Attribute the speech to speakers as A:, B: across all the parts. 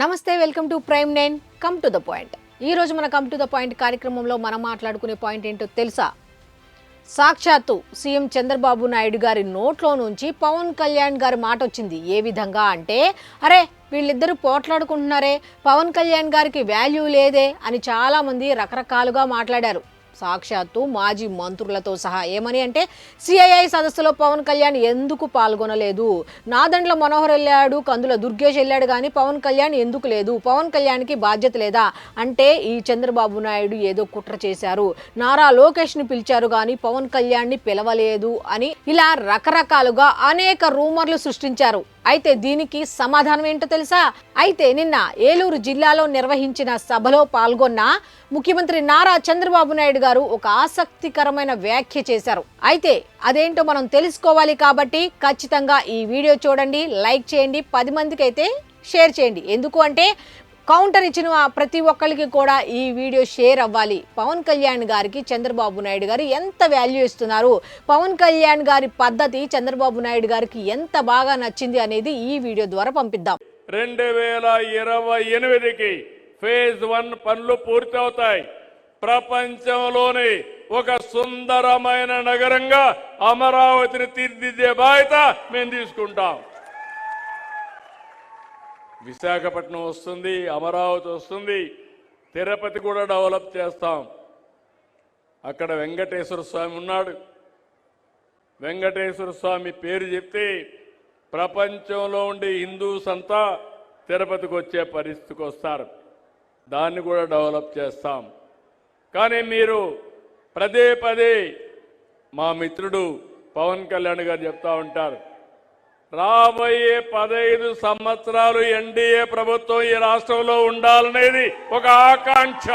A: నమస్తే, welcome to prime 9 come to the point. ఈ రోజు మన కమ్ టు ద పాయింట్ కార్యక్రమంలో మనం మాట్లాడుకునే పాయింట్ ఏంటో తెలుసా? సాక్షాత్తు సీఎం చంద్రబాబు నాయుడు గారి నోట్లో నుంచి పవన్ కళ్యాణ్ గారి మాట వచ్చింది. ఏ విధంగా అంటే, అరే వీళ్ళిద్దరూ పోట్లాడుకుంటున్నారే, పవన్ కళ్యాణ్ గారికి వాల్యూ లేదే అని చాలామంది రకరకాలుగా మాట్లాడారు. సాక్షాత్తు మాజీ మంత్రులతో సహా. ఏమని అంటే, సిఐఐ సదస్సులో పవన్ కళ్యాణ్ ఎందుకు పాల్గొనలేదు, నాదండ్ల మనోహర్ వెళ్ళాడు, కందుల దుర్గేష్ వెళ్ళాడు, కానీ పవన్ కళ్యాణ్ ఎందుకు లేదు, పవన్ కళ్యాణ్కి బాధ్యత లేదా అంటే ఈ చంద్రబాబు నాయుడు ఏదో కుట్ర చేశారు, నారా లోకేష్ని పిలిచారు కానీ పవన్ కళ్యాణ్ని పిలవలేదు అని ఇలా రకరకాలుగా అనేక రూమర్లు సృష్టించారు. అయితే దీనికి సమాధానం ఏంటో తెలుసా? అయితే నిన్న ఏలూరు జిల్లాలో నిర్వహించిన సభలో పాల్గొన్న ముఖ్యమంత్రి నారా చంద్రబాబు నాయుడు గారు ఒక ఆసక్తికరమైన వ్యాఖ్య చేశారు. అయితే అదేంటో మనం తెలుసుకోవాలి కాబట్టి ఖచ్చితంగా ఈ వీడియో చూడండి, లైక్ చేయండి, 10 మందికి అయితే షేర్ చేయండి. ఎందుకు అంటే కౌంటర్ ఇచ్చిన ప్రతి ఒక్కరికి కూడా ఈ వీడియో షేర్ అవ్వాలి. పవన్ కళ్యాణ్ గారికి చంద్రబాబు నాయుడు గారు ఎంత వాల్యూ ఇస్తున్నారు, పవన్ కళ్యాణ్ గారి పద్ధతి చంద్రబాబు నాయుడు గారికి ఎంత బాగా నచ్చింది అనేది ఈ వీడియో ద్వారా పంపిద్దాం.
B: 2028కి ఫేజ్ 1 పనులు పూర్తవుతాయి. ప్రపంచంలోని ఒక సుందరమైన నగరంగా అమరావతిని తీర్చిదిద్దే బాధ్యత మేము తీసుకుంటాం. విశాఖపట్నం వస్తుంది, అమరావతి వస్తుంది, తిరుపతి కూడా డెవలప్ చేస్తాం. అక్కడ వెంకటేశ్వర స్వామి ఉన్నాడు. వెంకటేశ్వర స్వామి పేరు చెప్తే ప్రపంచంలో ఉండే హిందూస్ అంతా తిరుపతికి వచ్చే పరిస్థితికి వస్తారు. దాన్ని కూడా డెవలప్ చేస్తాం. కానీ మీరు పదే పదే మా మిత్రుడు పవన్ కళ్యాణ్ గారు చెప్తా ఉంటారు, రాబోయే 15 సంవత్సరాలు ఎన్డీఏ ప్రభుత్వం ఈ రాష్ట్రంలో ఉండాలనేది ఒక ఆకాంక్ష.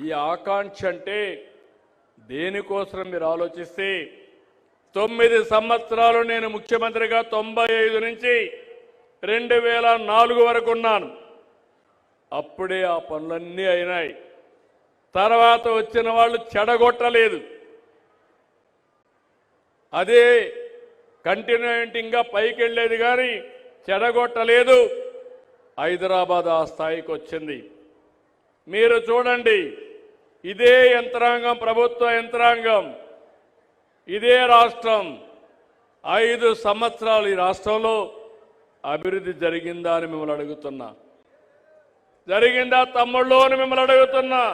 B: ఈ ఆకాంక్ష అంటే దేనికోసం మీరు ఆలోచిస్తే, 9 సంవత్సరాలు నేను ముఖ్యమంత్రిగా 95 నుంచి 2004 వరకు ఉన్నాను. అప్పుడే ఆ పనులన్నీ అయినాయి. తర్వాత వచ్చిన వాళ్ళు చెడగొట్టలేదు. అదే కంటిన్యూయింగ్గా పైకి వెళ్ళేది కానీ చెడగొట్టలేదు. హైదరాబాద్ ఆ స్థాయికి వచ్చింది. మీరు చూడండి, ఇదే యంత్రాంగం, ప్రభుత్వ యంత్రాంగం, ఇదే రాష్ట్రం 5 సంవత్సరాలు ఈ రాష్ట్రంలో అభివృద్ధి జరిగిందా అని మిమ్మల్ని అడుగుతున్నా. జరిగిందా తమ్ముళ్ళు అని మిమ్మల్ని అడుగుతున్నా.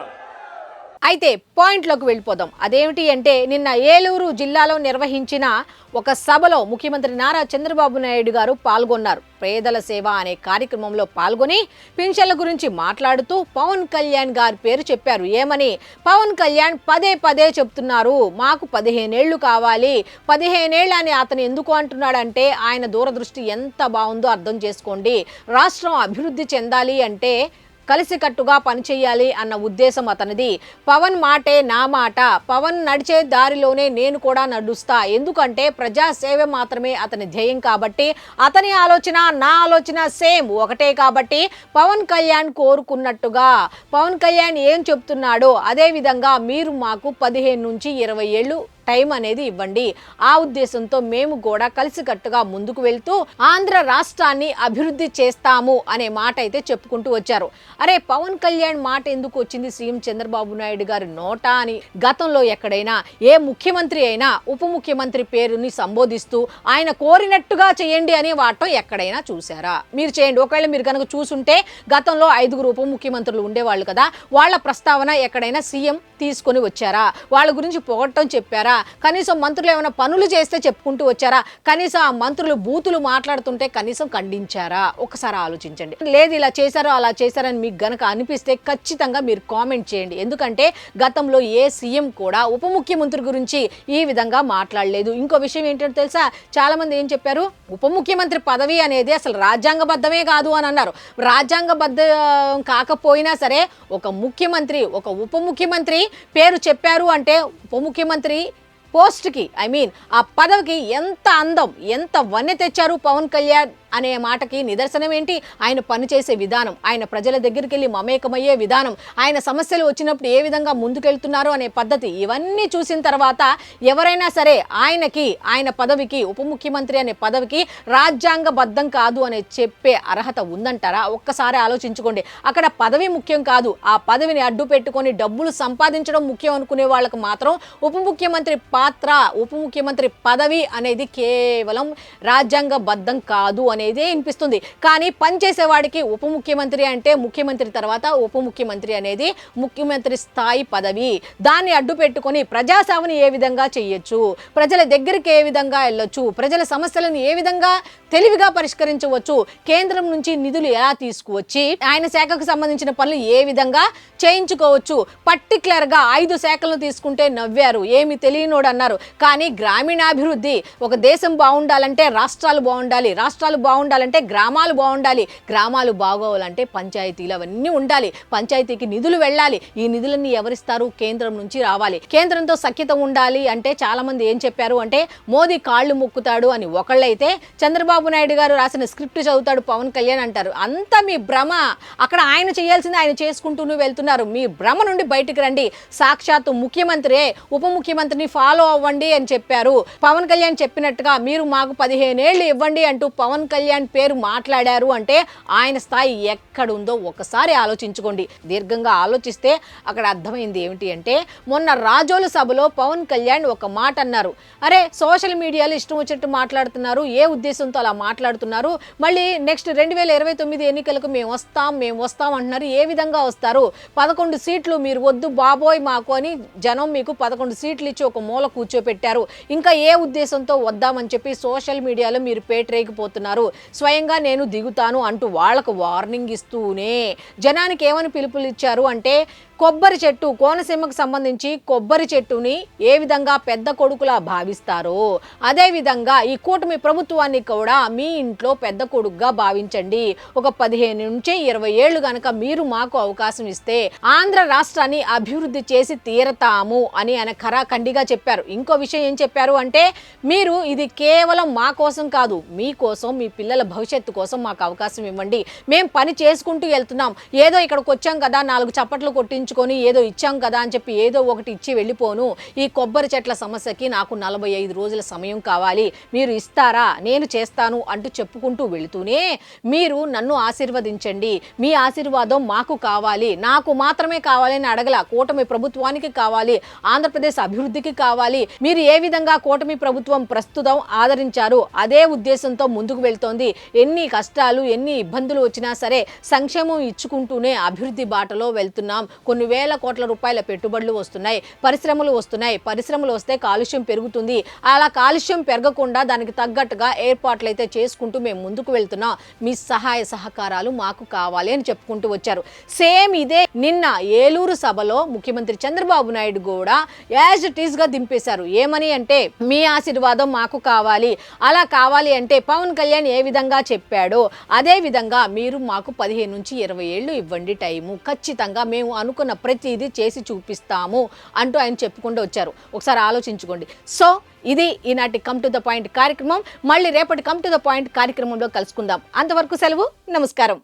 A: అయితే పాయింట్లోకి వెళ్ళిపోదాం. అదేమిటి అంటే, నిన్న ఏలూరు జిల్లాలో నిర్వహించిన ఒక సభలో ముఖ్యమంత్రి నారా చంద్రబాబు నాయుడు గారు పాల్గొన్నారు. పేదల సేవ అనే కార్యక్రమంలో పాల్గొని పింఛన్ల గురించి మాట్లాడుతూ పవన్ కళ్యాణ్ గారి పేరు చెప్పారు. ఏమని? పవన్ కళ్యాణ్ పదే చెప్తున్నారు, మాకు 15 ఏళ్లు కావాలి. 15 ఏళ్ళు అని అతను ఎందుకు అంటున్నాడంటే, ఆయన దూరదృష్టి ఎంత బాగుందో అర్థం చేసుకోండి. రాష్ట్రం అభివృద్ధి చెందాలి అంటే కలిసికట్టుగా పనిచేయాలి అన్న ఉద్దేశం అతనిది. పవన్ మాటే నా మాట, పవన్ నడిచే దారిలోనే నేను కూడా నడుస్తా. ఎందుకంటే ప్రజాసేవ మాత్రమే అతని ధ్యేయం కాబట్టి, అతని ఆలోచన నా ఆలోచన సేమ్ ఒకటే కాబట్టి, పవన్ కళ్యాణ్ కోరుకున్నట్టుగా పవన్ కళ్యాణ్ ఏం చెప్తున్నాడో అదే విధంగా మీరు మాకు 15 నుంచి 20 ఏళ్ళు టైం అనేది ఇవ్వండి. ఆ ఉద్దేశంతో మేము కూడా కలిసికట్టుగా ముందుకు వెళ్తూ ఆంధ్ర రాష్ట్రాన్ని అభివృద్ధి చేస్తాము అనే మాట అయితే చెప్పుకుంటూ వచ్చారు. అరే, పవన్ కళ్యాణ్ మాట ఎందుకు వచ్చింది సీఎం చంద్రబాబు నాయుడు గారి నోట అని గతంలో ఎక్కడైనా ఏ ముఖ్యమంత్రి అయినా ఉప ముఖ్యమంత్రి పేరుని సంబోధిస్తూ ఆయన కోరినట్టుగా చేయండి అని వాటం ఎక్కడైనా చూసారా? మీరు చేయండి. ఒకవేళ మీరు కనుక చూసుంటే, గతంలో 5 ఉప ముఖ్యమంత్రులు ఉండేవాళ్ళు కదా, వాళ్ళ ప్రస్తావన ఎక్కడైనా సీఎం తీసుకొని వచ్చారా? వాళ్ళ గురించి పొగట్టం చెప్పారా? కనీసం మంత్రులు ఏమైనా పనులు చేస్తే చెప్పుకుంటూ వచ్చారా? కనీసం ఆ మంత్రులు బూతులు మాట్లాడుతుంటే కనీసం ఖండించారా? ఒకసారి ఆలోచించండి. లేదు ఇలా చేశారో అలా చేశారని మీకు గనక అనిపిస్తే ఖచ్చితంగా మీరు కామెంట్ చేయండి. ఎందుకంటే గతంలో ఏ సీఎం కూడా ఉప ముఖ్యమంత్రి గురించి ఈ విధంగా మాట్లాడలేదు. ఇంకో విషయం ఏంటంటే తెలుసా, చాలా మంది ఏం చెప్పారు, ఉప ముఖ్యమంత్రి పదవి అనేది అసలు రాజ్యాంగబద్ధమే కాదు అని అన్నారు. రాజ్యాంగబద్ధం కాకపోయినా సరే ఒక ముఖ్యమంత్రి, ఒక ఉప ముఖ్యమంత్రి పేరు చెప్పారు అంటే ఉప ముఖ్యమంత్రి పోస్ట్కి, ఆ పదవికి ఎంత అందం, ఎంత వన్నె తెచ్చారు పవన్ కళ్యాణ్ అనే మాటకి నిదర్శనం ఏంటి? ఆయన పనిచేసే విధానం, ఆయన ప్రజల దగ్గరికి వెళ్ళి మమేకమయ్యే విధానం, ఆయన సమస్యలు వచ్చినప్పుడు ఏ విధంగా ముందుకెళ్తున్నారు అనే పద్ధతి, ఇవన్నీ చూసిన తర్వాత ఎవరైనా సరే ఆయన పదవికి, ఉప ముఖ్యమంత్రి అనే పదవికి రాజ్యాంగబద్ధం కాదు అని చెప్పే అర్హత ఉందంటారా? ఒక్కసారి ఆలోచించుకోండి. అక్కడ పదవి ముఖ్యం కాదు, ఆ పదవిని అడ్డు పెట్టుకొని డబ్బులు సంపాదించడం ముఖ్యం అనుకునే వాళ్ళకు మాత్రం ఉప ముఖ్యమంత్రి పాత్ర, ఉప ముఖ్యమంత్రి పదవి అనేది కేవలం రాజ్యాంగబద్ధం కాదు అనేదే వినిపిస్తుంది. కానీ పనిచేసేవాడికి ఉప ముఖ్యమంత్రి అంటే ముఖ్యమంత్రి తర్వాత ఉప ముఖ్యమంత్రి అనేది ముఖ్యమంత్రి స్థాయి పదవి. దాన్ని అడ్డు పెట్టుకొని ప్రజాసేవను ఏ విధంగా చేయొచ్చు, ప్రజల దగ్గరికి ఏ విధంగా వెళ్ళొచ్చు, ప్రజల సమస్యలను ఏ విధంగా తెలివిగా పరిష్కరించవచ్చు, కేంద్రం నుంచి నిధులు ఎలా తీసుకువచ్చి ఆయన శాఖకు సంబంధించిన పనులు ఏ విధంగా చేయించుకోవచ్చు. పర్టికులర్గా 5 శాఖలను తీసుకుంటే నవ్వారు, ఏమి తెలియనోడు అన్నారు. కానీ గ్రామీణాభివృద్ధి, ఒక దేశం బాగుండాలంటే రాష్ట్రాలు బాగుండాలి, రాష్ట్రాలు బాగుండాలంటే గ్రామాలు బాగుండాలి, గ్రామాలు బాగోవాలంటే పంచాయతీలు అవన్నీ ఉండాలి, పంచాయతీకి నిధులు వెళ్ళాలి. ఈ నిధులన్నీ ఎవరిస్తారు? కేంద్రం నుంచి రావాలి. కేంద్రంతో సఖ్యత ఉండాలి అంటే చాలా మంది ఏం చెప్పారు అంటే మోదీ కాళ్ళు మొక్కుతాడు అని ఒకళ్ళైతే, చంద్రబాబు నాయుడు గారు రాసిన స్క్రిప్ట్ చదువుతాడు పవన్ కళ్యాణ్ అంటారు. అంతా మీ భ్రమ. అక్కడ ఆయన చేయాల్సింది ఆయన చేసుకుంటూనే వెళ్తున్నారు. మీ భ్రమ నుండి బయటికి రండి. సాక్షాత్తు ముఖ్యమంత్రే ఉప ముఖ్యమంత్రిని ఫాలో అవ్వండి అని చెప్పారు. పవన్ కళ్యాణ్ చెప్పినట్టుగా మీరు మాకు 15 ఏళ్ళు ఇవ్వండి అంటూ పవన్ కళ్యాణ్ పేరు మాట్లాడారు అంటే ఆయన స్థాయి ఎక్కడుందో ఒకసారి ఆలోచించుకోండి. దీర్ఘంగా ఆలోచిస్తే అక్కడ అర్థమైంది ఏమిటి అంటే, మొన్న రాజోలు సభలో పవన్ కళ్యాణ్ ఒక మాట అన్నారు. అరే సోషల్ మీడియాలో ఇష్టం వచ్చినట్టు మాట్లాడుతున్నారు, ఏ ఉద్దేశంతో అలా మాట్లాడుతున్నారు, మళ్ళీ నెక్స్ట్ 2029 ఎన్నికలకు మేము వస్తాం అంటున్నారు, ఏ విధంగా వస్తారు? 11 సీట్లు మీరు వద్దు బాబోయ్ మాకు అని జనం మీకు 11 సీట్లు ఇచ్చి ఒక మూల కూర్చోపెట్టారు. ఇంకా ఏ ఉద్దేశంతో వద్దామని చెప్పి సోషల్ మీడియాలో మీరు పేటరేగిపోతున్నారు. స్వయంగా నేను దిగుతాను అంటూ వాళ్లకు వార్నింగ్ ఇస్తూనే జనానికి ఏమని పిలుపులు ఇచ్చారు అంటే, కొబ్బరి చెట్టు, కోనసీమకు సంబంధించి కొబ్బరి చెట్టుని ఏ విధంగా పెద్ద కొడుకులా భావిస్తారో అదే విధంగా ఈ కూటమి ప్రభుత్వాన్ని కూడా మీ ఇంట్లో పెద్ద కొడుకుగా భావించండి. ఒక 15 నుంచి 20 ఏళ్ళు గనక మీరు మాకు అవకాశం ఇస్తే ఆంధ్ర రాష్ట్రాన్ని అభివృద్ధి చేసి తీరతాము అని ఆయన ఖరాఖండిగా చెప్పారు. ఇంకో విషయం ఏం చెప్పారు అంటే, మీరు ఇది కేవలం మా కోసం కాదు, మీకోసం, మీ పిల్లల భవిష్యత్తు కోసం మాకు అవకాశం ఇవ్వండి. మేము పని చేసుకుంటూ వెళ్తున్నాం. ఏదో ఇక్కడికి వచ్చాం కదా 4 చప్పట్లు కొట్టించుకొని ఏదో ఇచ్చాం కదా అని చెప్పి ఏదో ఒకటి ఇచ్చి వెళ్ళిపోను. ఈ కొబ్బరి చెట్ల సమస్యకి నాకు 45 రోజుల సమయం కావాలి, మీరు ఇస్తారా? నేను చేస్తాను అంటూ చెప్పుకుంటూ వెళుతూనే మీరు నన్ను ఆశీర్వదించండి, మీ ఆశీర్వాదం మాకు కావాలి, నాకు మాత్రమే కావాలని అడగల, కూటమి ప్రభుత్వానికి కావాలి, ఆంధ్రప్రదేశ్ అభివృద్ధికి కావాలి. మీరు ఏ విధంగా కూటమి ప్రభుత్వం ప్రస్తుతం ఆదరించారు అదే ఉద్దేశంతో ముందుకు వెళ్తోంది. ఎన్ని కష్టాలు, ఎన్ని ఇబ్బందులు వచ్చినా సరే సంక్షేమం ఇచ్చుకుంటూనే అభివృద్ధి బాటలో వెళ్తున్నాం. కొన్ని వేల కోట్ల రూపాయల పెట్టుబడులు వస్తున్నాయి, పరిశ్రమలు వస్తున్నాయి. పరిశ్రమలు వస్తే కాలుష్యం పెరుగుతుంది. అలా కాలుష్యం పెరగకుండా దానికి తగ్గట్టుగా ఏర్పాట్లు అయితే చేసుకుంటూ మేము ముందుకు వెళ్తున్నాం. మీ సహాయ సహకారాలు మాకు కావాలి అని చెప్పుకుంటూ వచ్చారు. సేమ్ ఇదే నిన్న ఏలూరు సభలో ముఖ్యమంత్రి చంద్రబాబు నాయుడు కూడా యాజ్ ఇట్ ఈస్ గా దింపేశారు. ఏమని అంటే, మీ ఆశీర్వాదం మాకు కావాలి, అలా కావాలి అంటే పవన్ కళ్యాణ్ ఏ విధంగా చెప్పాడో అదే విధంగా మీరు మాకు 15 నుంచి 20 ఏళ్ళు ఇవ్వండి టైము, ఖచ్చితంగా మేము అనుకున్న ప్రతిదీ చేసి చూపిస్తాము అంటూ ఆయన చెప్పుకుంటూ వచ్చారు. ఒకసారి ఆలోచించుకోండి. సో ఇది ఈనాటి కమ్ టు ద పాయింట్ కార్యక్రమం. మళ్ళీ రేపటి కమ్ టు ద పాయింట్ కార్యక్రమంలో కలుసుకుందాం. అంతవరకు సెలవు, నమస్కారం.